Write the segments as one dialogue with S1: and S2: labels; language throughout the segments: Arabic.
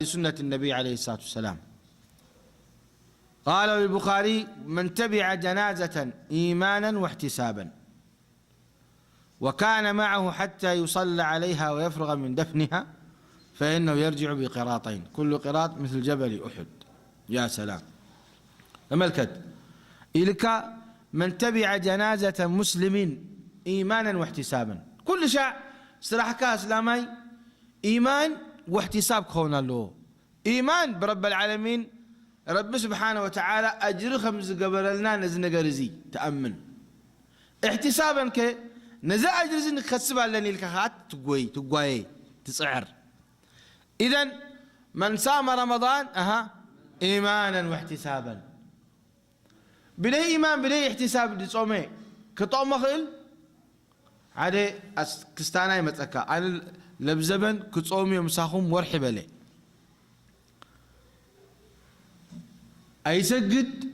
S1: سنة النبي عليه الصلاة والسلام. قال البخاري: من تبع جنازة إيمانا واحتسابا وكان معه حتى يصلى عليها ويفرغ من دفنها فإنه يرجع بقراطين، كل قراط مثل جبل أحد. يا سلام. تملكت إلك من تبع جنازة مسلم إيمانا واحتسابا، كل شيء صراحة كاسلامي إيمان واحتساب كون له. إيمان برب العالمين، رب سبحانه وتعالى أجر خمس قبل لنا نزن قرزي تأمن. احتسابا ك نزا أجر زين خسبا لني الكهات تقوي تسعر. إذن من صام رمضان إيمانا واحتسابا، بلي إيمان بلي احتساب دي صومي كطوم مخيل عادي كستانا يمتأكا أنا لبزبن كتصومي ومساخم ورحي بلي أيسجد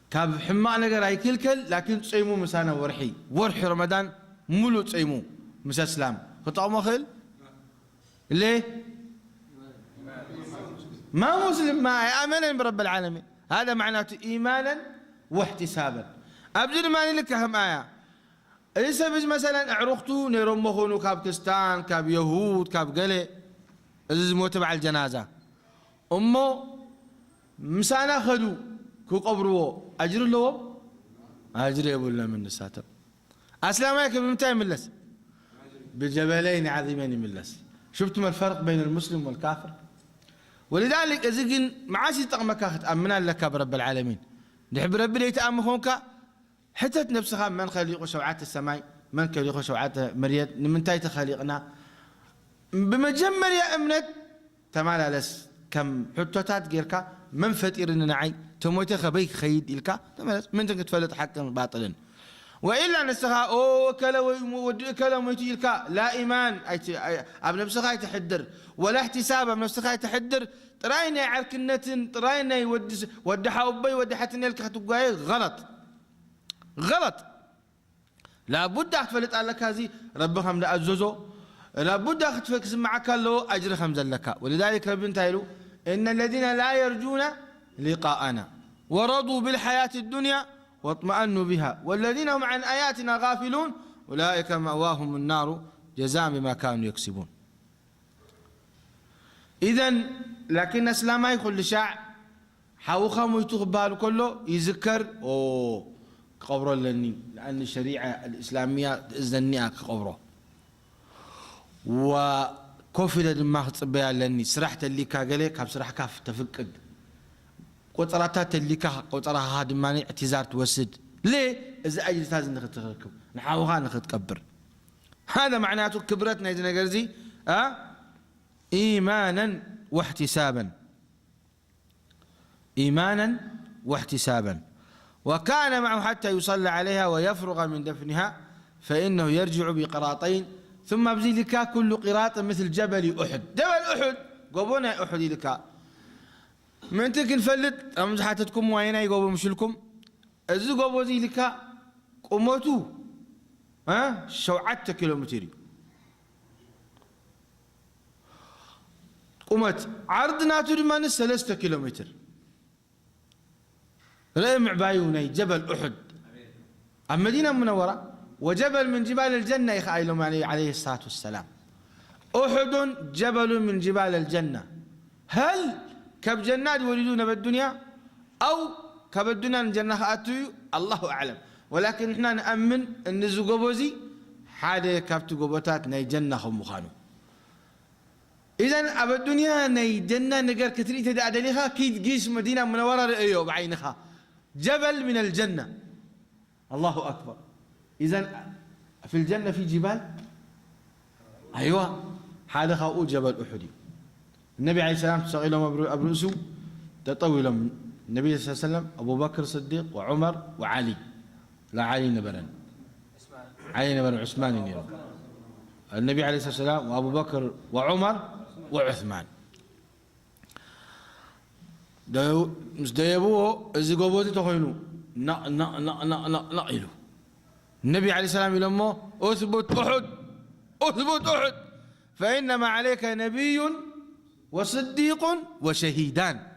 S1: كاب حما نجر أي كل لكن تصيمو مسانا ورحي رمضان ملو تصيمو مس إسلام كطوم مخيل ليه ما مسلم ما آمن برب العالمين، هذا معناته إيمانا واحتسابا. أبدل ما لك أهم آية لسه بس مثلا عرقتو نيرم مخونو كاب كستان كاب يهود كاب قلي إذا تبع الجنازة أمه مسانا خدو كو قبرو أجر له أجر يقول الله من الساتر. أسلامك بمتى ملس بجبلين عظيمين ملس. شفتم الفرق بين المسلم والكافر؟ ولذلك إذا معاشي طقمك أمنا لك برب العالمين نحب ربي لي تأمخونك حتى نفسها من خليق شوعات السماء من خليق شوعات مريض من تايت خليقنا بمجمل يا أمنت تمالا لس كم حتوتات غيرك من فتير نعي تموت خبيك خيد إلك تمالا من تفلت حقا باطلا وإلا نسخها أو كلا موتي إلك لا إيمان أب نفسها يتحدر ولا احتساب أب نفسها يتحدر تراينا عركنة تراينا ودحا أبي ودحتني لك تقاي غلط. لابد أخفلت لك هذه ربهم لأزوزو، لابد أخفلت معك له أجر خمزا لك. ولذلك رب انتهلوا إن الذين لا يرجون لقاءنا ورضوا بالحياة الدنيا واطمأنوا بها والذين هم عن آياتنا غافلون أولئك مأواهم النار جزاء بما كانوا يكسبون. إذن لكن إسلام يقول لشاع حاوخا ويتخبال كله يذكر قبره لأن الشريعة الإسلامية تأذنني قبره وكوفيدا دماغ تصبيها لأني سرحت اللي كاقليك بسرح كاف تفكد قطراتات اللي قطرها هاد ماني اعتذار توسد ليه؟ إذا أجلس هذا نخد نحاوها نخد كبر. هذا معناته كبرتنا إذا نقرزي إيمانا واحتسابا وكان معه حتى يصلى عليها ويفرغ من دفنها فإنه يرجع بقراطين ثم بذلك كل قراط مثل جبل أحد. جبل أحد قبونا أحد لك من تكن فلت أمزحتكم وين يقبوا مشلكم إذا قبوا ذلك قمتوا شوعت كيلومتر قمت عرضنا تدمان 3 كيلومتر رمع بايوني جبل أحد المدينة المنورة وجبل من جبال الجنة يخايلهم عليه الصلاة والسلام. أحد جبل من جبال الجنة. هل كبجنات يولدون بالدنيا أو كبدنا الجنة أتوا الله أعلم، ولكن إحنا نأمن أن زوجوزي حدا كبت جوبتات ني جنة هم مخانو. إذن أب الدنيا ني جنة نجار كثير تدعى لها كيد جيش مدينة منورة رأيه بعينها جبل من الجنة. الله أكبر. إذن في الجنة في جبال أيوة هذا خاؤ جبل أحد. النبي عليه السلام تسأل لهم أبرسوا تطولهم النبي صلى الله عليه وسلم أبو بكر الصديق وعمر وعلي لا علي نبرن علي نبرن عثمان نيرو النبي عليه الصلاة والسلام وأبو بكر وعمر وعثمان مش دايبوه إذا قبوتي تخينوا نقلوا النبي عليه السلام يلمه أثبت أحد فإنما عليك نبي وصديق وشهيدان.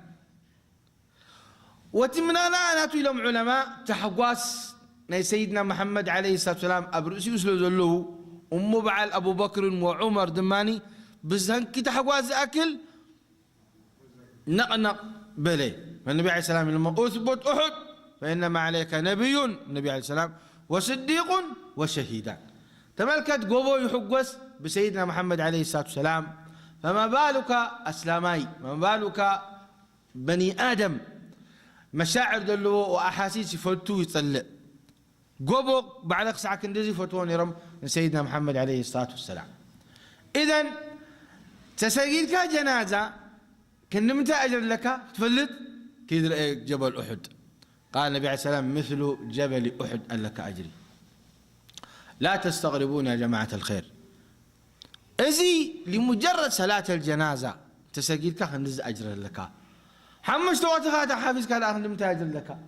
S1: وتمنا لا ناتو لهم علماء تحقواس ناي سيدنا محمد عليه الصلاة والسلام أبرسي وسلو زلوه أمو بعل أبو بكر وعمر دماني بزهنك تحقواس أكل نقنق بلي. فالنبي عليه السلام لما أثبت أحد فإنما عليك نبي النبي عليه السلام وصديق وشهيدان. تملكت قبو يحقوس بسيدنا محمد عليه الصلاة والسلام، فما بالك أسلامي، ما بالك بني آدم مشاعر دلو وأحاسيس فتو يطلع قبو بعد ساعة كندزي فتوون يرم سيدنا محمد عليه الصلاة والسلام. إذن تسجيلك جنازة كن متى أجر لك تفلت كيد جبل أحد. قال النبي عليه السلام مثل جبل أحد أن لك أجري. لا تستغربون يا جماعة الخير، إزي لمجرد صلاة الجنازة تسجيلك خندز أجر لك. حمش تواتخات حافظ كان آخر متى أجر لك.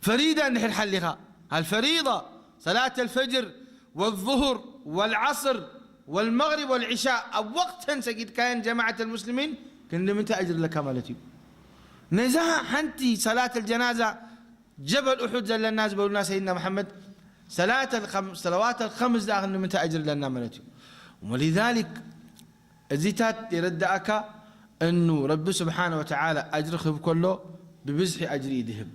S1: فريدة نحن حلها الفريضة صلاة الفجر والظهر والعصر والمغرب والعشاء أو وقتا سجد كان جماعة المسلمين كن متى أجر لك مالتي. نزاع حنتي صلاة الجنازة جبل أحد زل الناس بقولنا سيدنا محمد صلوات الخمس داخل متى أجر لنا مالتي. ولذلك الزيتات يردأك أنه رب سبحانه وتعالى أجرخ بكله ببزح أجري يدهم.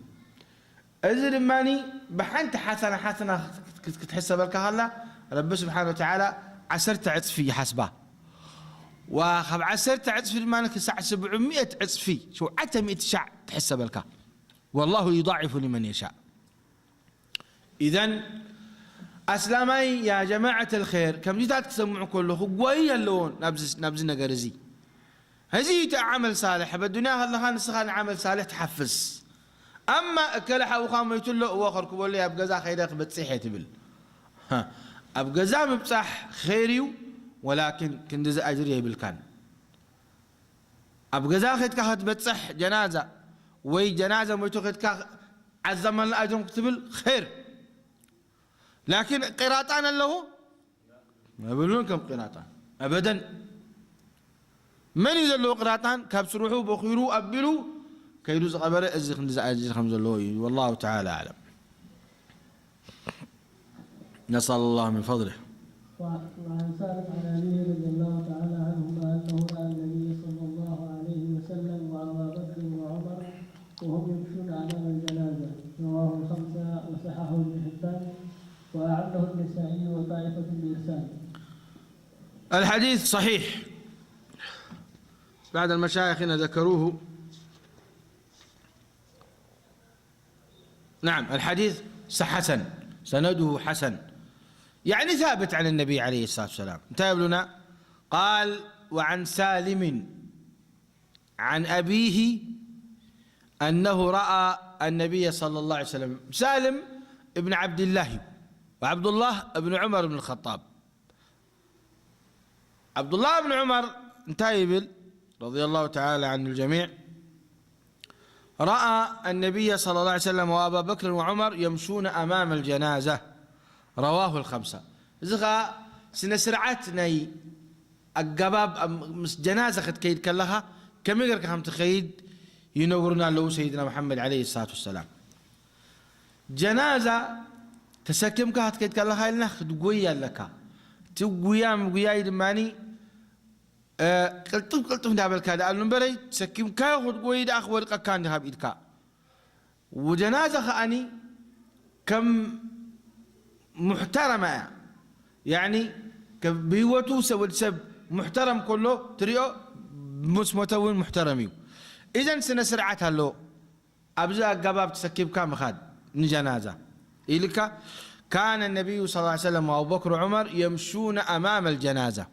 S1: أجر ماني بحنت حسنة كتحسب لك هلا رب سبحانه وتعالى عسرت عطفي حسبه وخب عسرت عطفي مانك ساعة 700 عطفي شو عتا 100 شع تحسب لك والله يضاعف لمن يشاء. إذن أسلامي يا جماعة الخير كم جيتات تسمعوا كله قوية اللون نبز نجرزي هزي عمل صالح بالدنيا هلا خان سخان عمل صالح تحفز. أما كلح وخام يتلو وآخر كبول لي أبجزا خيرك بتصيح تبل أبجزا مبصح خيريو ولكن كندز أجري بالكان أبجزا خيرك هت بتصح جنازة وي جنازة ميتو خيرك عزم الله أجرم كتبل خير. لكن قراطان له ما يقولون كم قراطان أبدا. من يزلوا قراطان كابسروحو بخيرو أبلو كيدوز قبر أزخ نزعج خمس اللوي والله تعالى أعلم. نسأل الله من فضله.
S2: وعن سالم عن أبي رضي الله تعالى عنهما أنه رأى النبي صلى الله عليه وسلم وأبا بكر وعمر وهم يمشون أمام الجنازة. رواه الخمسة وصححه ابن حبان وأعله النسائي وطائفة بإرسال.
S1: الحديث صحيح بعد المشايخ ذكروه. نعم الحديث حسن سنده حسن يعني ثابت عن النبي عليه الصلاة والسلام. انتبه لنا قال وعن سالم عن أبيه أنه رأى النبي صلى الله عليه وسلم. سالم ابن عبد الله وعبد الله ابن عمر بن الخطاب. عبد الله بن عمر انتايبل رضي الله تعالى عن الجميع رأى النبي صلى الله عليه وسلم وأبا بكر وعمر يمشون أمام الجنازة. رواه الخمسة. زغا سنسرعتني الجباب جنازة خد كيد كلها كم يقرك هم تخيد ينورنا له سيدنا محمد عليه الصلاة والسلام. جنازة تسكم كهت كيد كلها لنا خد قوية لك تقويام قوية دماني قلتم دابل كذا قالوا بري تسكم كاخذ قويد أخور كان ذهب إيدك. وجنازة خاني كم محترمة يعني بيوتو سوى سب محترم كله تريو متون محترمي. إذن سنة سرعتها له أبزا قباب تسكب كام خاد جنازة إلك. كان النبي صلى الله عليه وسلم وأبو بكر وعمر يمشون أمام الجنازة.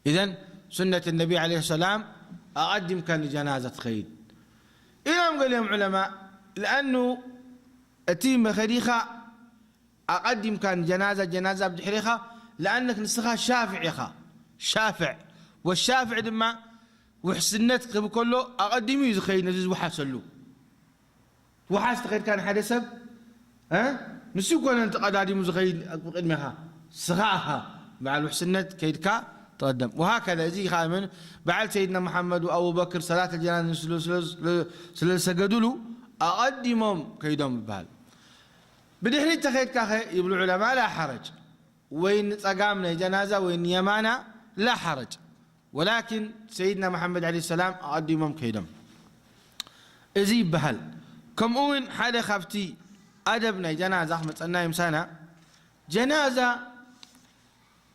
S1: إذن سنة النبي عليه السلام أقدم كان جنازة خيد. إلهم قال لهم علماء لأنه أتيم خريخة أقدم كان جنازة بدحريخة لأنك نسخها شافع يخا شافع والشافع دما وحسنتك بكله أقدم يزخي نزيز وحاسلو وحاس تخيل كان حدث نسيو كون أنت قدادي مزخي أقدمها سخاها مع الوحسنت كيدكا تقدم. وهكذا زي خامن بعد سيدنا محمد وأبو بكر صلاة الجنازة سجدوا أقدمهم كيدهم ببال بدحري تخيل كاخي يقولوا العلماء لا حرج وين تقامنا جنازة وين يمانا لا حرج ولكن سيدنا محمد عليه السلام أقدمهم كيدهم ازي بهل كم أون حالي خافتي أدبنا جنازة أحمد النايم سنة جنازة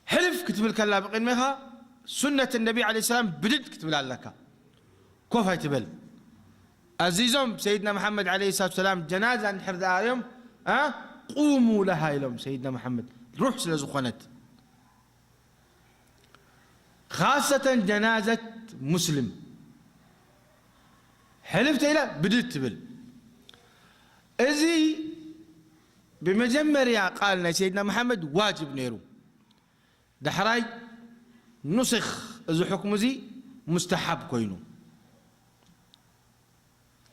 S1: حلف كتب الكلا بقيمها سنة النبي عليه السلام بدت كتب لك كوفا يتبل عزيزهم سيدنا محمد عليه الصلاة والسلام جنازة نحر دايم قوموا لها يلوم سيدنا محمد روح سلزخونت خاصة جنازة مسلم حلفت إلى بدت تبل ازي بمجمريا قالنا سيدنا محمد واجب نيرو دحراي نسخ إذا حكم زي مستحب كوينو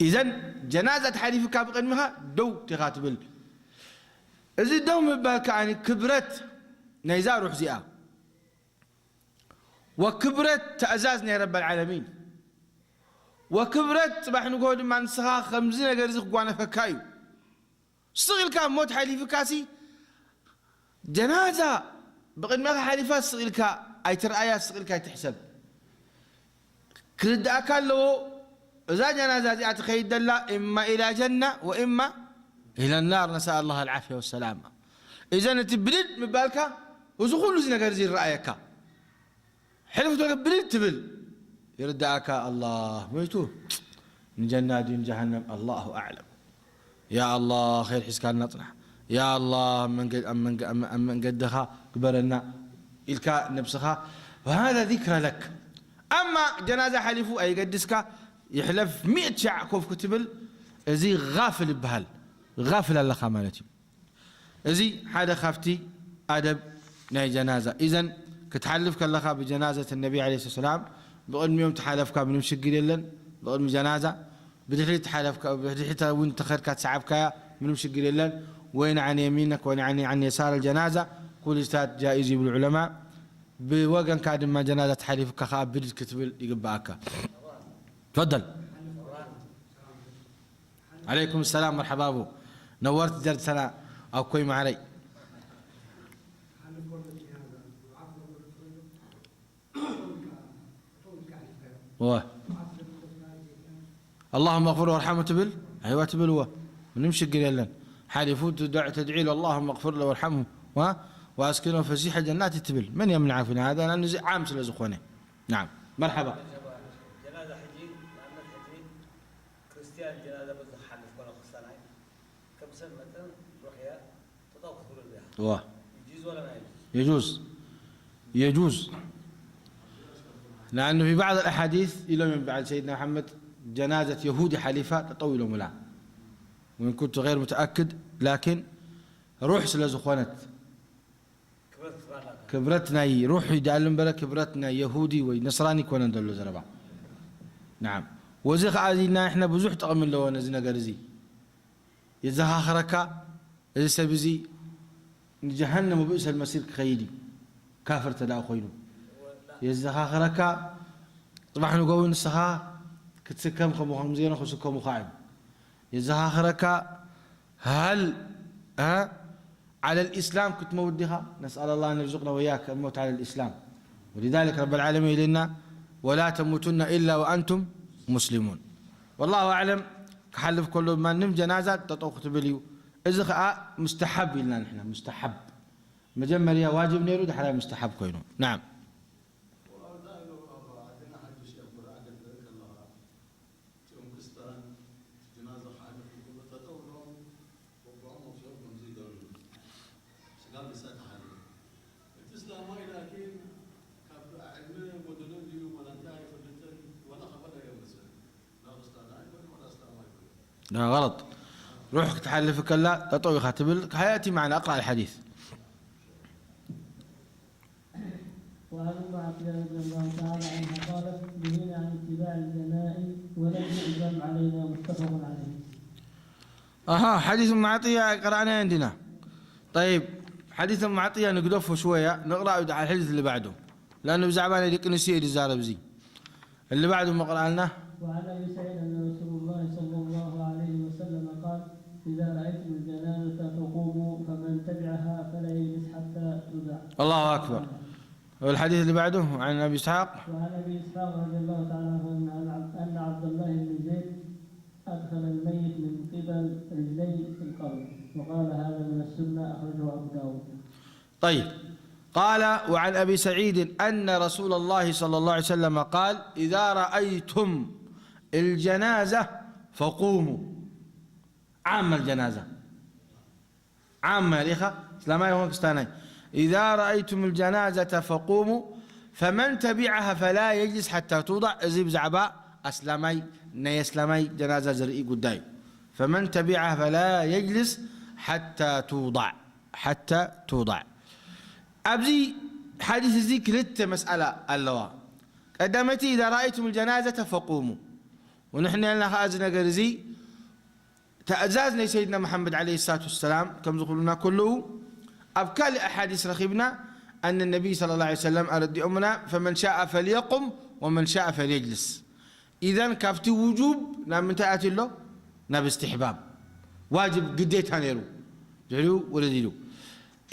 S1: إذن جنازة حليف كابق إنها دو تغاتبل إذا دو مبالك يعني كبرت نيزار وحزئة وكبرت تأزازنا يا رب العالمين وكبرت بح نقول مع نسخة خمزين قرزق قوانا فكايو صغير كان موت حليف كاسي جنازة بقي ما حليفات صغير كا أي ترى آيات صغير كا تحسب كرد أكل له إذا جنازة أتخيل دلا إما إلى جنة وإما إلى النار نسأل الله العافية والسلامة إذا أنت بلد مبالك وزخول زين قرزين رأيك حلف تقول بلد تبل يرد أكا الله ميتو من جنة دين جهنم الله أعلم يا الله خير حس كان نطلع يا الله من قدها قبرنا الكاء نفسها وهذا ذكر لك اما جنازه حلفوا اي قدسك يحلف 100 شع كوف كتبل زي غافل بهال غافل الله خمالتي زي هذا خافتي ادب ناي جنازه اذا كتحلفك الله بجنازه النبي عليه الصلاه والسلام بقول يوم تحالفك من مشقل يلن بقول جنازه بدحي تحالفك بدحي وانت خير كتسعبك من مشقل يلن وين عن يمينك وين عن يسار الجنازة كل استاذ جائز بالعلماء بوقن كادم ما جنازة حليفك خاب بدت كتب يقبعك تفضل عليكم السلام مرحبا ابو نورت جرد سنة او كوي معري اللهم اغفر وارحمه تبل ايوه تبل هو ونمشي قليلا حالفون تدعي له اللهم اغفر له وارحمه واسكنه فسيح جنات تبل من يمنع في هذا لانه عام سلزخونه نعم مرحبا
S3: جنازه حجي لان الحجي كريستيان جنازه بس حنف ولا خصنا كم سنه مثلا روح يا تطوق بها يجوز ولا ما
S1: يجوز لانه في بعض الاحاديث الى من بعد سيدنا محمد جنازه يهودي حليفه تطول ملا وإن كنت غير متأكد لكن روح سلزخونت كبرتنا روح يدعلم بلا كبرتنا يهودي ونصراني كون ندلو زربا نعم وزخ عادينا احنا بزح طقم له نزنا قرزي يزها خركا اذا سبزي جهنم وبئس المسير خيدي كافر تدا خوينو يزها خركا طبعا نقول نسها كتسكم خمزين خسكم خايب يزهاخرك هل على الإسلام كنت مودها نسأل الله أن يرزقنا وإياك الموت على الإسلام ولذلك رب العالمين لنا ولا تموتن إلا وأنتم مسلمون والله أعلم كحلف كل ما نم جنازة تطوق تبليو إذا مستحب لنا نحن مستحب مجمريا واجب نيرود حلا مستحب كوينو نعم لا غلط روح تحلفك لا تطوي خاتبل حياتي معنا اقرا الحديث
S2: وعن ام عطيه رضي الله تعالى عنها قالت نهينا عن اتباع الجنائز ولم يؤذن علينا متفق عليه.
S1: حديث ام عطيه قرانا عندنا. طيب حديث ام عطيه نقدفه شويه نقرا على الحديث اللي بعده لأنه بزعبان يدك نسيه الزارب زي اللي بعده مقرأ لنا.
S2: وعن ابي سعيد ان رسول الله صلى الله عليه وسلم قال: اذا رايتم الجنازه فقوموا فمن تبعها فلا يجلس حتى تدع.
S1: الله اكبر. والحديث اللي بعده عن ابي اسحاق.
S2: وعن ابي اسحاق رضي الله تعالى عنه ان عبد الله بن زيد ادخل الميت من قبل رجليه في القبر وقال: هذا من السنه، اخرجه ابو داود.
S1: طيب، قال: وعن ابي سعيد ان رسول الله صلى الله عليه وسلم قال: اذا رايتم الجنازه فقوموا. عامه الجنازه، عامه يا اخي اسلامي وباكستاني. اذا رايتم الجنازه فقوموا فمن تبعها فلا يجلس حتى توضع. ازيب زعباء اسلامي ني اسلامي جنازه زرئي قداي. فمن تبعها فلا يجلس حتى توضع، حتى توضع. أبزي حديث زي كلت مسألة اللواء قدمتي: إذا رأيتم الجنازة فقوموا. ونحن لنا خازنا قرزي تأزازنا سيدنا محمد عليه الصلاة والسلام كم زخلنا كله أبكال أحاديث رخيبنا أن النبي صلى الله عليه وسلم أرد أمنا: فمن شاء فليقم ومن شاء فليجلس. إذن كافتي وجوب نعم من تأتي له نعم استحباب واجب قديت هنيرو جلو ولديلو.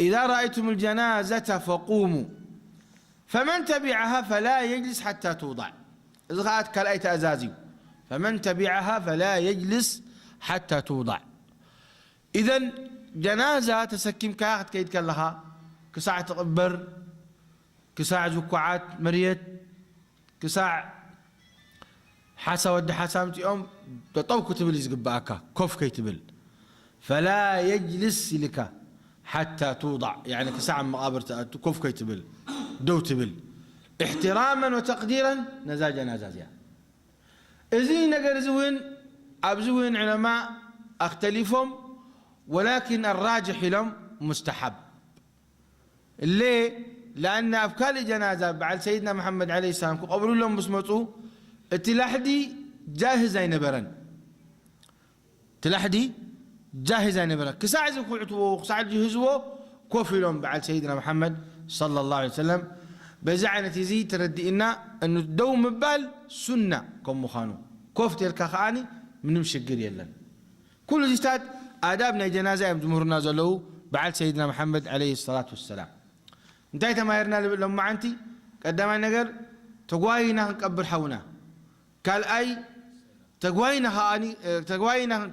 S1: إذا رأيتم الجنازة فقوموا فمن تبعها فلا يجلس حتى توضع. إذا قالت كالآية أزازي: فمن تبعها فلا يجلس حتى توضع. إذن جنازة تسكيم كاخت كيد كلها كساعة تقبر، كساعة زكوعات مريت، كساعة حاسة ود حاسامتي أم تطوك تبل يزقباكا كوف كي تبل. فلا يجلس لك حتى توضع، يعني كساعة مقابر كوف كي تبل دو تبل احتراما وتقديرا نزا جنازة يعني. إذن نقر زوين أبزوين علماء اختلفهم، ولكن الراجح لهم مستحب. ليه؟ لأن أبكال جنازة بعد سيدنا محمد عليه السلام قبروا لهم بسمطوا التلاحدي جاهزة نبرا، تلاحدي جاهزة نبرا كساعة زكوعتوا كساعة جهزوا كوفي لهم بعد سيدنا محمد صلى الله عليه وسلم. بزعنة تزي تردي إنا أنه دوم مبال سنة كم مخانو كوف تلك خاني من مشقر يلا. كل جستاد آدابنا جنازة جمهورنا زلوا بعد سيدنا محمد عليه الصلاة والسلام. انتهيت ما يرنا لما عنتي قدام نجر تقواينا نكبر حونا قال أي تقواينا هاني تقواينا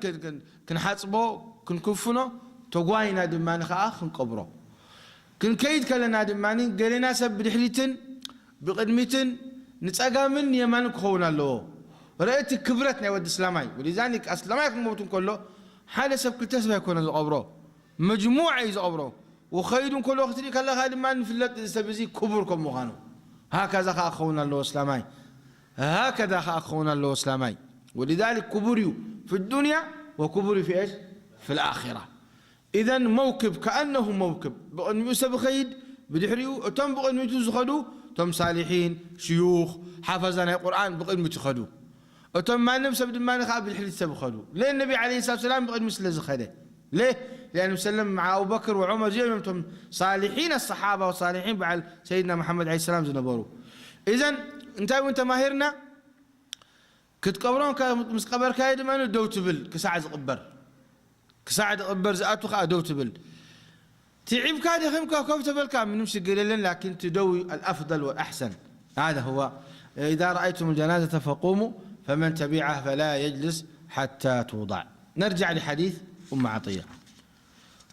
S1: كنحاسبه كنكفنه تقواينا دماني خاخ نقبره كن كيد كلنا دماني قالنا سب دحليتن بقدمتن نتساقا من يمان كخونا له. رأيت كبرتنا ود اسلامي، ولذلك اسلامي كموتن كله حال سب كل تسبه يكون القبره مجموعه يزقبره وخير كل وقت لي كلا هذا ما في اللي سبزي كبركم مغانو. هكذا اخونا الله اسلامي، هكذا اخونا الله اسلامي. ولذلك كبريو في الدنيا وكبري في ايش؟ في الاخره. اذا موكب كانه موكب بقن يوسف خيد بدحريو تم بقن يتزخدو تم صالحين شيوخ حافظنا القران بقن يتخدو وتم ما نمسب دمان خاب الحديث سبخدو. ليه النبي عليه الصلاه والسلام بقن مثل زخده؟ ليه؟ لأنه سلم مع أبو بكر وعمر جيهم صالحين الصحابة وصالحين بعد سيدنا محمد عليه السلام زنبورو. إذن أنت وأنت ماهرنا كنت قبرون كمسقبر كايد ما دو تبل كساعد قبر كساعد قبر زاتو خا دو تبل تعب كاد يخمك كوف تبل كان من نمشي قليلا لكن تدوي الأفضل والأحسن. هذا هو. إذا رأيتم الجنازة فقوموا فمن تبعها فلا يجلس حتى توضع. نرجع لحديث أم عطية.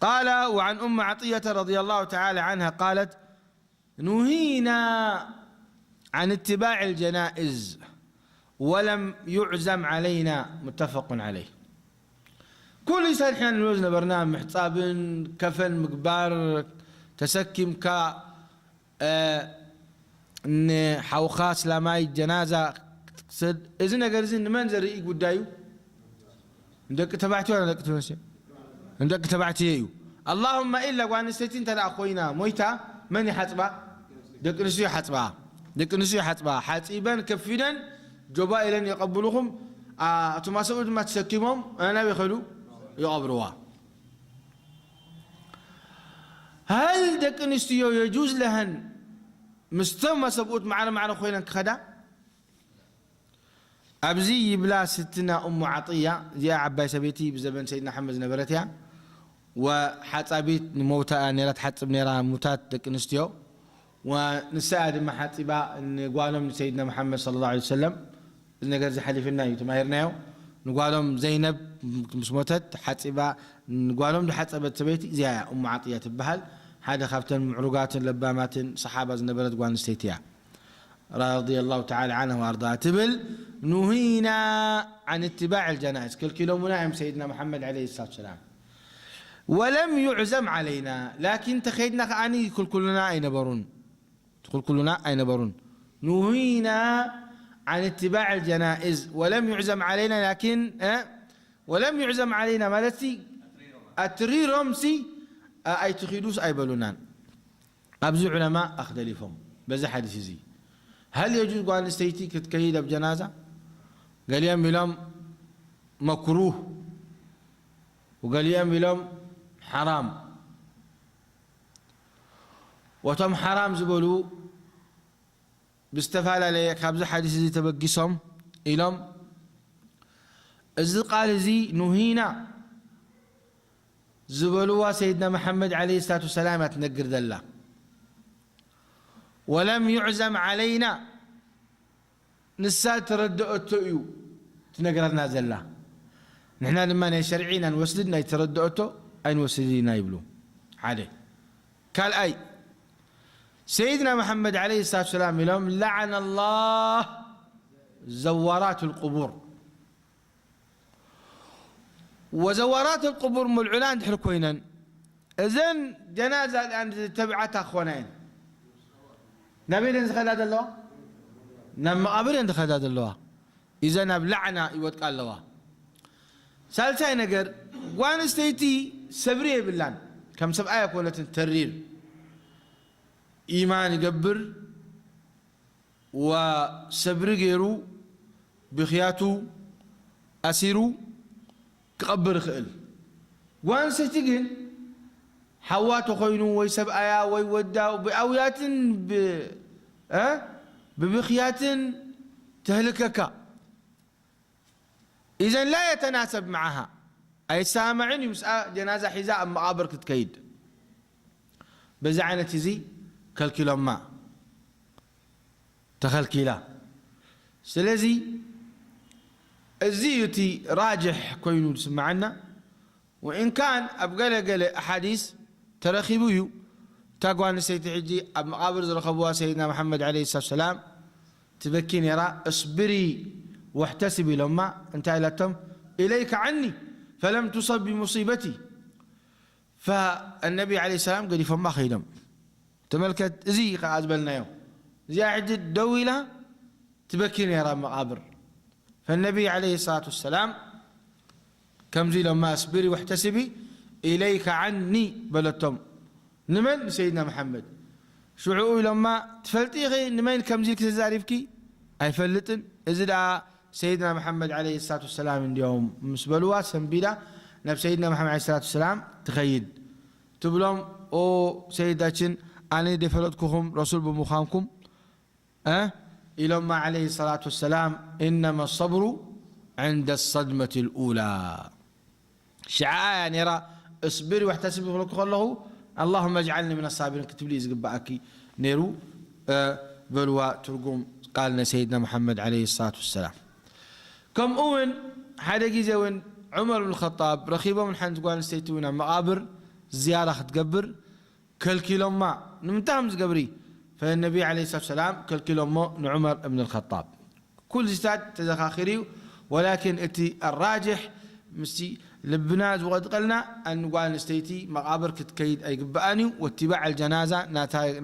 S1: قال: وعن أم عطية رضي الله تعالى عنها قالت: نهينا عن اتباع الجنائز ولم يعزم علينا. متفق عليه. كل سنة احنا نوزن برنامج حساب كفن مقبار تسكم كا حوخاس لماي جنازة سد إذن أجرزين منزل يقول دايو عندك تبعتي ولا عندك تمشي عندك تبعتي اللهم إلا وأن ستين تلا أخوينا مويتا من يحسبه دك نسي حسبه دك نسي حسبه حسيبا كفينا جبائلا يقبلهم تماسوا ما تسكمهم أنا بيخلوا يقبروها. هل دك نسيو يجوز لهن مستوى سبقوت معنا خوينا كخدا أبزي يبلا ستنا أم عطية زي عباي سبيتي بزبن سيدنا محمد نبرتها وحاتبيت موتا نيرات حاتب نيرا موتات دك نستيو ونساعد ما حاتبا نقولهم سيدنا محمد صلى الله عليه وسلم نقدر زي حليفنا يتماهرناو نقولهم زينب مش موتت حاتبا نقولهم دو حاتبت سبيتي زي أم عطية تبهل هذا خافتن معروقات لبامات صحابة نبرت قوان استيتيا رضي الله تعالى عنه وارضاه تبل نهينا عن اتباع الجنائز كل كيلو منايم سيدنا محمد عليه الصلاة والسلام ولم يعزم علينا لكن تخيدنا أني كلنا أين برون كلنا أين برون نهينا عن اتباع الجنائز ولم يعزم علينا لكن ولم يعزم علينا مالتي أتري رمسي أي تخيدوس أي بلونان أبزو علماء أخدلفهم بزي حديث زي هل يجوز قوان استيتي كتكيد بجنازة قال يام بلام مكروه وقال يام بلام حرام وتم حرام زبولو باستفال عليك خابز حديث زي تبقسهم إلام إذ قال زي نهينا زبولوا سيدنا محمد عليه الصلاة والسلام تنقر دلّه ولم يعزم علينا نسال تردؤ التؤيو تنقرنا زلا نحن لما نشرعينا نوسدنا يتردؤتو أي نوسدنا يبلو عليه قال أي سيدنا محمد عليه الصلاة والسلام لهم لعن الله زوارات القبور وزوارات القبور ملعونان تحركوينا إذن جنازة الآن تبعتها أخوانين نبي ينزل خلاد الله نما قبل ينزل خلاد الله إذا نبلعنا يوتق الله سالتاي نجر وان استيتي سبريه بالله كم سبعة يكون ترير إيمان يقبر وسبر غيرو بخياتو أسيرو كقبر خيل وان ستيجن حواتو خينو ويسبعة ويودا بأويات ببخيات تهلكك إذن لا يتناسب معها أي سامعين يمسأ جنازة حذاء مقابر كتكيد بزعنة زي كالكيلو ما تخلكيلا سلازي الزيوتي راجح كوينو سمعنا وإن كان أبقى قال أحاديث ترخيبيو تاقوان سيد حجي أب مقابر زرخبوها سيدنا محمد عليه الصلاة والسلام تبكين يرى اصبري واحتسبي لما انتهى لتم إليك عني فلم تصب بمصيبتي فالنبي عليه السلام قال فما خيدم تملكت زي أزبلنا يوم زي عدة دويلة تبكين يرى مقابر فالنبي عليه الصلاة والسلام كم زي لما اصبري واحتسبي إليك عني بلتم نمن سيدنا محمد شعوي لما تفلتي غي نمين كم زي كتزاريفكي أي فلتن إذا سيدنا محمد عليه الصلاة والسلام اليوم مسبلوا سنبيلا نب سيدنا محمد عليه الصلاة والسلام تخيد تبلهم أو سيداتشن أنا دفلتكم رسول بمخامكم إلى ما عليه الصلاة والسلام إنما الصبر عند الصدمة الأولى شعاع يعني يرى اصبري واحتسبي لك الله اللهم اجعلني من الصابرين كتب لي زقباكي نيرو بلوا ترقم قالنا سيدنا محمد عليه الصلاة والسلام كم أون حدا جيزة وين عمر بن الخطاب رخيبة من حنت قال نستيتونا مقابر زيارة تقبر كل كيلو ما نمتهم قبري فالنبي عليه الصلاة والسلام كل كيلو ما عمر بن الخطاب كل زيتات تزخاخري ولكن اتي الراجح مستي لبناز وقد قلنا أن قال نستيتي مقابر كتكيد أي قباني واتباع الجنازة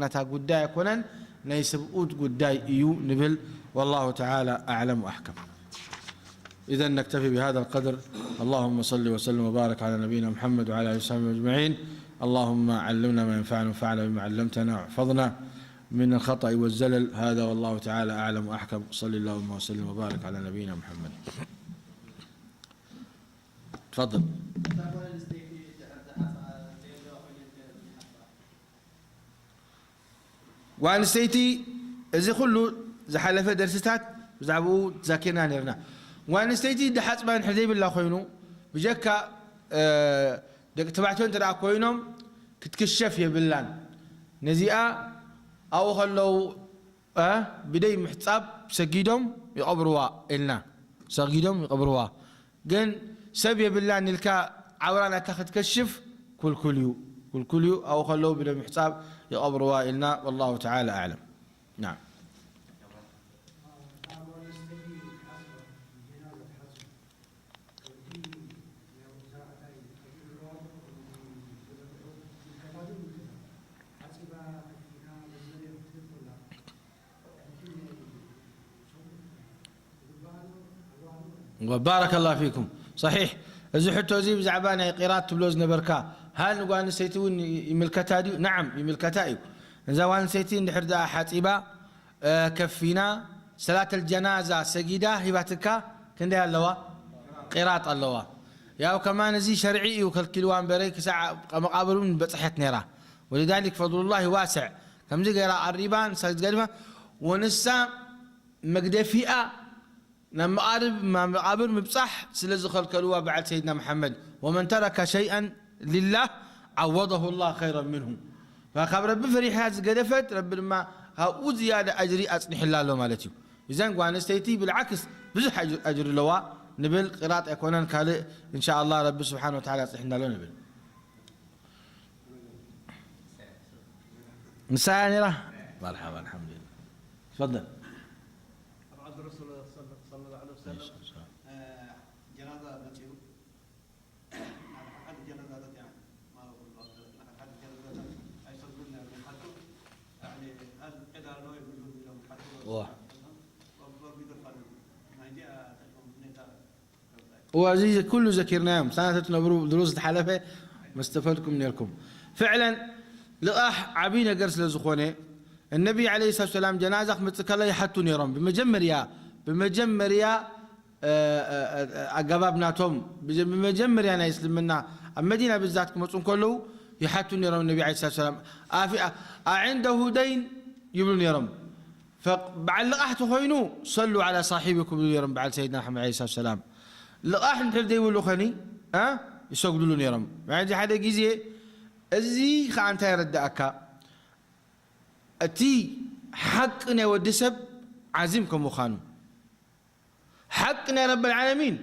S1: نتا قداي كونن نيسبقوت قداي إيو نبل والله تعالى أعلم وأحكم. إذا نكتفي بهذا القدر. اللهم صل وسلم وبارك على نبينا محمد وعلى آله وصحبه أجمعين. اللهم علمنا ما ينفعنا وانفعنا بما علمتنا واحفظنا من الخطأ والزلل. هذا والله تعالى أعلم وأحكم. صل اللهم وسلم وبارك على نبينا محمد. تفضل. وأنا سيتي إذا كله زحلفة درستات زعبو ذاكرنا نرنا وأنا سيتي دحات بان حديب الله خوينو بجكا تبعتون ترى كوينهم كتكشف يا بلان نزيئة أو خلو بدي محتساب سجيدهم يقبروا إلنا سجيدهم يقبروا جن سبي بالله نلك عورانا تاخد كشف كل يو أو خلو بدي محتساب يقبروا إلنا والله تعالى أعلم. نعم. وبارك الله فيكم صحيح إذا حتى زي بزعبانة قراءة تبلوز نبركا هل نقول نسيتون يملكتادي نعم يملكتاي إذا وان نسيتين نحردا حاتبا كفينا صلاة الجنازة سجيدة هباتك كندها اللوا قراءة اللوا يا وكمان زي شرعي وكالكلوان بريك ساعة مقابلون بصحة نيرا ولذلك فضل الله واسع كم زي قراءة الريبان سجد قلبها ونسا مقدفئة مقابل مبصح سلزخ الكلوة بعد سيدنا محمد ومن ترك شيئا لله عوضه الله خيرا منه فخبر بفريح هذا قدفت رب ما هاو زيادة أجري أصلح الله له مالتي إذن قوانا استيتي بالعكس بزح أجر اللواء نبل قراءة أكونان كالي إن شاء الله رب سبحانه وتعالى أصلحنا له نبل مساء له مرحبا الحمد لله تفضل.
S4: جنازة بتيو حد جنازة يعني ما حد جنازة أي صدقنا من حده يعني هل إذا لو يقولون لهم حده واه
S1: وزي كله ذكرناهم سنة دروس الحلفة ما استفدتكم منكم فعلا لقاح عبينا قرس لزخونه النبي عليه الصلاة والسلام جنازة متكلا يحطون يرم بمجمريا أجابنا توم بمجمريا أنا يسلمنا المدينة بالذات كم تصون كله يحطون يرم النبي عليه الصلاة والسلام عنده دين يبلون يرم فبعلقاح تخوينو صلوا على صاحبكم يرم بعد سيدنا محمد عليه الصلاة والسلام لقاح نحب يقولوا خني يسوقوا لون يرم يعني حدا جيزي زي خانتا يردأك أتي حقنا ودسب عزيمكم وخانو حقنا رب العالمين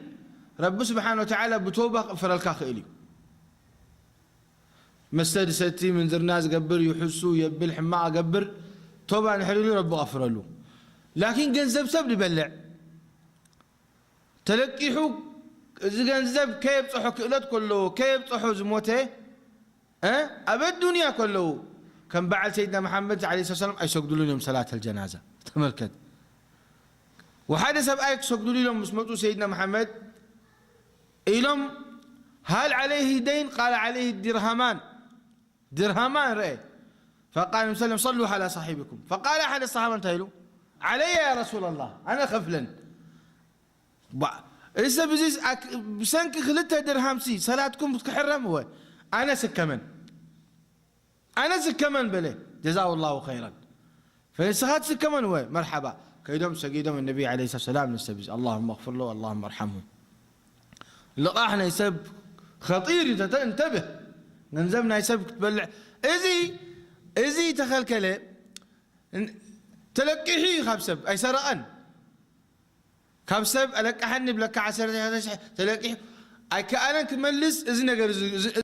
S1: رب سبحانه وتعالى بتوبة غفر الكاخ إلي مسد ستي من زرناز قبر يحسوا يبل حماء قبر توبة نحلو رب غفر له لكن جنزب سب يبلع تلقيحو جنزب كيف صحو كئلت كله كيف صحو زموته أبد الدنيا كله كان بعد سيدنا محمد عليه الصلاة والسلام يسجدوا لهم صلاة الجنازة تملكت وحدث بأيك سجدوا لهم مسموتوا سيدنا محمد إلهم هل عليه دين قال عليه درهمان رأي فقال النبي صلى الله عليه وسلم صلوا على صاحبكم فقال أحد الصحابة انتهلوا علي يا رسول الله أنا خفلا لسه بزيز بسنك خلتها درهم سي صلاتكم بتكحرم هو أنا سكمن بله جزاه الله خيرا فيسخات سكمن هو مرحبا كيدم سقيدم النبي عليه الصلاة والسلام نستبيز اللهم اغفر له اللهم ارحمه لقاحنا يسب خطير انتبه ننزمنا يسب تبلع ازي تخلكله تلقيحي خبسب اي سرقان خبسب الك احنب لك 10 تلقيح اي كأنك ملس ازي نجر